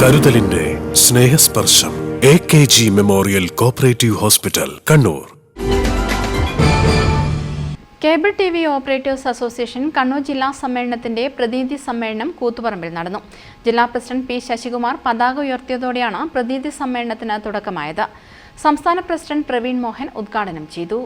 കരുതലിന്റെ സ്നേഹസ്പർശം AKG memorial cooperative hospital, Kannur. Cable TV operators association Kannur ജില്ലാ സമ്മേളനത്തിന്റെ പ്രതിനിധി സമ്മേളനം കൂത്തുപറമ്പിൽ നടന്നു. ജില്ലാ പ്രസിഡന്റ് P. ശശികുമാർ പതാക ഉയർത്തിയതോടെയാണ് പ്രതിനിധി സമ്മേളനത്തിന് തുടക്കമായത്. സംസ്ഥാന പ്രസിഡന്റ് പ്രവീൺ മോഹൻ ഉദ്ഘാടനം ചെയ്തു.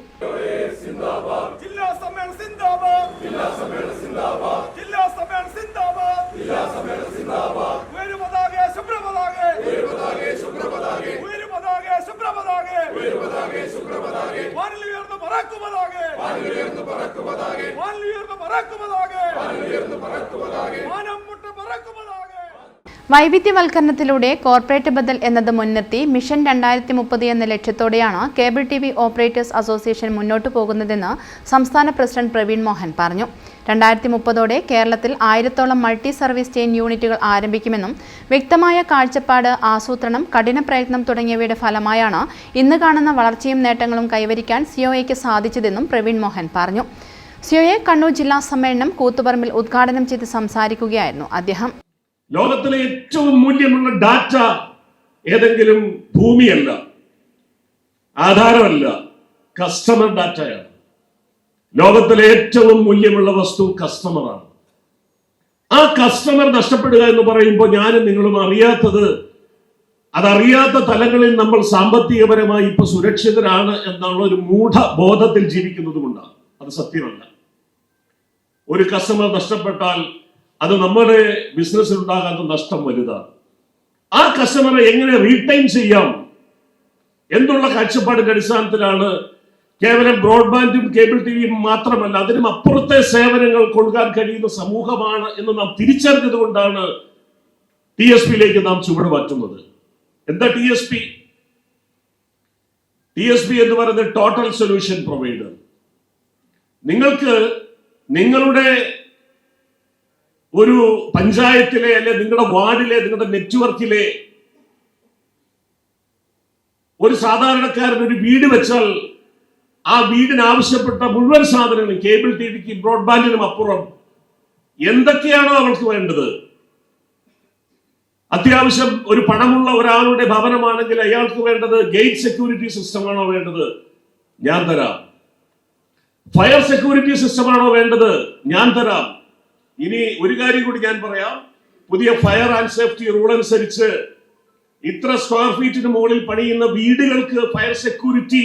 വൈവിധ്യവൽക്കരണത്തിലൂടെ കോർപ്പറേറ്റ് ബദൽ എന്നത് മുൻനിർത്തി മിഷൻ 2030 എന്ന ലക്ഷ്യത്തോടെയാണ് കേബിൾ TV ഓപ്പറേറ്റേഴ്സ് അസോസിയേഷൻ മുന്നോട്ടു പോകുന്നതെന്ന് സംസ്ഥാന പ്രസിഡന്റ് പ്രവീൺ മോഹൻ പറഞ്ഞു. 2030ഓടെ കേരളത്തിൽ 1000ഓളം മൾട്ടി സർവീസ് ചെയിൻ യൂണിറ്റുകൾ ആരംഭിക്കുമെന്നും വ്യക്തമായ കാഴ്ചപ്പാട്, ആസൂത്രണം, കഠിന പ്രയത്നം തുടങ്ങിയവയുടെ ഫലമായാണ് ഇന്ന് കാണുന്ന വളർച്ചയും നേട്ടങ്ങളും കൈവരിക്കാൻ COAയ്ക്ക് സാധിച്ചതെന്നും പ്രവീൺ മോഹൻ പറഞ്ഞു. COA കണ്ണൂർ ജില്ലാ സമ്മേളനം കൂത്തുപറമ്പിൽ ഉദ്ഘാടനം ചെയ്ത് സംസാരിക്കുകയായിരുന്നു അദ്ദേഹം. ലോകത്തിലെ ഏറ്റവും മൂല്യമുള്ള ഡാറ്റ ഏതെങ്കിലും ഭൂമിയല്ല, ആധാരമല്ല, കസ്റ്റമർ ഡാറ്റയാണ്. ലോകത്തിലെ ഏറ്റവും മൂല്യമുള്ള വസ്തു കസ്റ്റമറാണ്. ആ കസ്റ്റമർ നഷ്ടപ്പെടുക എന്ന് പറയുമ്പോൾ ഞാനും നിങ്ങളും അതറിയാത്ത തലങ്ങളിൽ നമ്മൾ സാമ്പത്തികപരമായി ഇപ്പൊ സുരക്ഷിതരാണ് എന്നുള്ള ഒരു മൂഢബോധത്തിൽ ജീവിക്കുന്നത് കൊണ്ടാണ്. അത് സത്യമല്ല. ഒരു കസ്റ്റമർ നഷ്ടപ്പെട്ടാൽ അത് നമ്മുടെ ബിസിനസ്സിൽ ഉണ്ടാകാത്ത നഷ്ടം വലുതാണ്. ആ കസ്റ്റമറെ എങ്ങനെ റീറ്റെയിൻ ചെയ്യാം എന്നുള്ള കാഴ്ചപ്പാടിന്റെ അടിസ്ഥാനത്തിലാണ് കേവലം ബ്രോഡ്ബാൻഡും കേബിൾ ടിവിയും മാത്രമല്ല, അതിനും അപ്പുറത്തെ സേവനങ്ങൾ കൊടുക്കാൻ കഴിയുന്ന സമൂഹമാണ് എന്ന് നാം തിരിച്ചറിഞ്ഞത് കൊണ്ടാണ് TSPയിലേക്ക് നാം ചുവട് മാറ്റുന്നത്. എന്താ TSP? TSP എന്ന് പറയുന്നത് ടോട്ടൽ സൊല്യൂഷൻ പ്രൊവൈഡർ. നിങ്ങൾക്ക് നിങ്ങളുടെ ഒരു പഞ്ചായത്തിലെ അല്ലെ നിങ്ങളുടെ വാർഡിലെ നിങ്ങളുടെ നെറ്റ്വർക്കിലെ ഒരു സാധാരണക്കാരൻ ഒരു വീട് വെച്ചാൽ ആ വീടിന് ആവശ്യപ്പെട്ട മുഴുവൻ സാധനങ്ങളും കേബിൾ ടിവിക്ക് ബ്രോഡ്ബാൻഡിനും അപ്പുറം എന്തൊക്കെയാണോ അവൾക്ക് വേണ്ടത്, അത്യാവശ്യം ഒരു പണമുള്ള ഒരാളുടെ ഭവനമാണെങ്കിൽ അയാൾക്ക് വേണ്ടത് ഗേറ്റ് സെക്യൂരിറ്റി സിസ്റ്റം ആണോ വേണ്ടത്, ഞാൻ തരാം. ഫയർ സെക്യൂരിറ്റി സിസ്റ്റം ആണോ വേണ്ടത്, ഞാൻ തരാം. ഇനി ഒരു കാര്യം കൂടി ഞാൻ പറയാം. പുതിയ ഫയർ ആൻഡ് സേഫ്റ്റി റൂൾ അനുസരിച്ച് ഇത്ര സ്ക്വയർ ഫീറ്റിന് മുകളിൽ പണിയുന്ന വീടുകൾക്ക് ഫയർ സെക്യൂരിറ്റി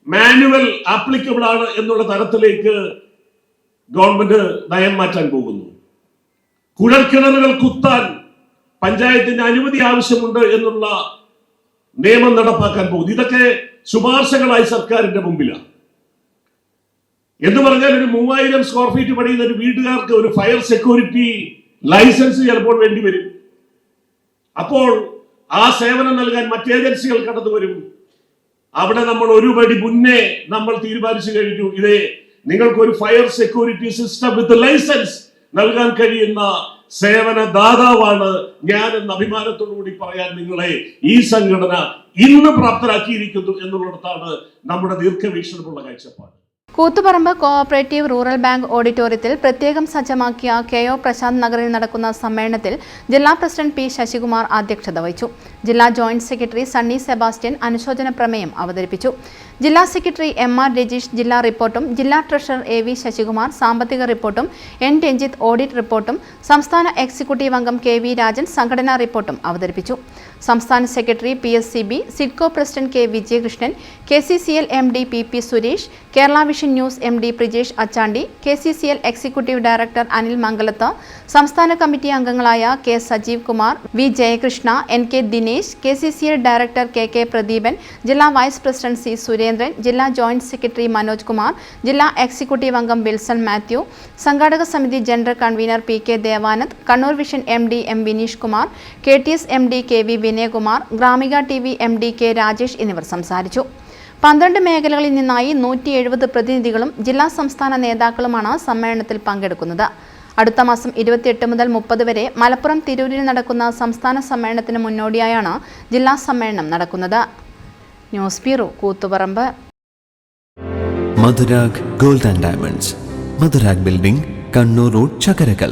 മാനുവൽ ആപ്ലിക്കബിൾ ആണ് എന്നുള്ള തരത്തിലേക്ക് ഗവൺമെന്റ് നയം മാറ്റാൻ പോകുന്നു. കുഴൽക്കിണറുകൾ കുത്താൻ പഞ്ചായത്തിന്റെ അനുമതി ആവശ്യമുണ്ട് എന്നുള്ള നിയമം നടപ്പാക്കാൻ പോകുന്നു. ഇതൊക്കെ ശുപാർശകളായി സർക്കാരിന്റെ മുമ്പിലാണ്. എന്ന് പറഞ്ഞാൽ ഒരു 3000 സ്ക്വയർ ഫീറ്റ് പണിയുന്ന ഒരു വീട്ടുകാർക്ക് ഒരു ഫയർ സെക്യൂരിറ്റി ലൈസൻസ് ചിലപ്പോൾ വേണ്ടി വരും. അപ്പോൾ ആ സേവനം നൽകാൻ മറ്റ് ഏജൻസികൾ കടന്നു വരും. അവിടെ നമ്മൾ ഒരു പടി മുന്നേ നമ്മൾ തീരുമാനിച്ചു കഴിഞ്ഞു, ഇതേ നിങ്ങൾക്കൊരു fire security system with license നൽകാൻ കഴിയുന്ന സേവന ദാതാവാണ് ഞാൻ എന്ന അഭിമാനത്തോടു കൂടി പറയാൻ നിങ്ങളെ ഈ സംഘടന ഇന്ന് പ്രാപ്തരാക്കിയിരിക്കുന്നു എന്നുള്ളിടത്താണ് നമ്മുടെ ദീർഘവീക്ഷണമുള്ള കാഴ്ചപ്പാട്. കൂത്തുപറമ്പ് കോഓപ്പറേറ്റീവ് റൂറൽ ബാങ്ക് ഓഡിറ്റോറിയത്തിൽ പ്രത്യേകം സജ്ജമാക്കിയ KO പ്രശാന്ത് നഗറിൽ നടക്കുന്ന സമ്മേളനത്തിൽ ജില്ലാ പ്രസിഡന്റ് P. ശശികുമാർ അധ്യക്ഷത വഹിച്ചു. ജില്ലാ ജോയിന്റ് സെക്രട്ടറി സണ്ണി സെബാസ്റ്റ്യൻ അനുശോചന പ്രമേയം അവതരിപ്പിച്ചു. ജില്ലാ സെക്രട്ടറി MR രജീഷ് ജില്ലാ റിപ്പോർട്ടും, ജില്ലാ ട്രഷറർ AV ശശികുമാർ സാമ്പത്തിക റിപ്പോർട്ടും, N. രഞ്ജിത്ത് ഓഡിറ്റ് റിപ്പോർട്ടും, സംസ്ഥാന എക്സിക്യൂട്ടീവ് അംഗം KV രാജൻ സംഘടനാ റിപ്പോർട്ടും അവതരിപ്പിച്ചു. സംസ്ഥാന secretary PSCB, SIDCO president K. Vijayakrishnan, KCCL MD PP Suresh, Kerala vision news MD Prijesh Achandi, KCCL executive director Anil Mangalath, സംസ്ഥാന കമ്മിറ്റി അംഗങ്ങളായ K. Sajeev Kumar, V. Jayakrishna, NK Dinesh, KCCL director KK Pradeepan, ജില്ലാ വൈസ് പ്രസിഡന്റ് C. സുരേന്ദ്രൻ, ജില്ലാ ജോയിന്റ് സെക്രട്ടറി മനോജ് കുമാർ, ജില്ലാ എക്സിക്യൂട്ടീവ് അംഗം വിൽസൺ മാത്യു, സംഘാടക സമിതി general convener PK Devanand, Kannur vision MD M. Vineesh Kumar, KTS MD KV Vinayakumar, Gramika TV MD K. Rajesh എന്നിവർ സംസാരിച്ചു. 12 മേഖലകളിൽ നിന്നായി 170 പ്രതിനിധികളും ജില്ലാ സംസ്ഥാന നേതാക്കളുമാണ് സമ്മേളനത്തിൽ പങ്കെടുക്കുന്നത്. അടുത്ത മാസം 28 മുതൽ 30 വരെ മലപ്പുറം തിരൂരിൽ നടക്കുന്ന സംസ്ഥാന സമ്മേളനത്തിന് മുന്നോടിയായാണ് ജില്ലാ സമ്മേളനം നടക്കുന്നത്. News bureau, Koothuparamba. Madhurag gold and diamonds, Madhurag building, Kannur road, Chakkarakal.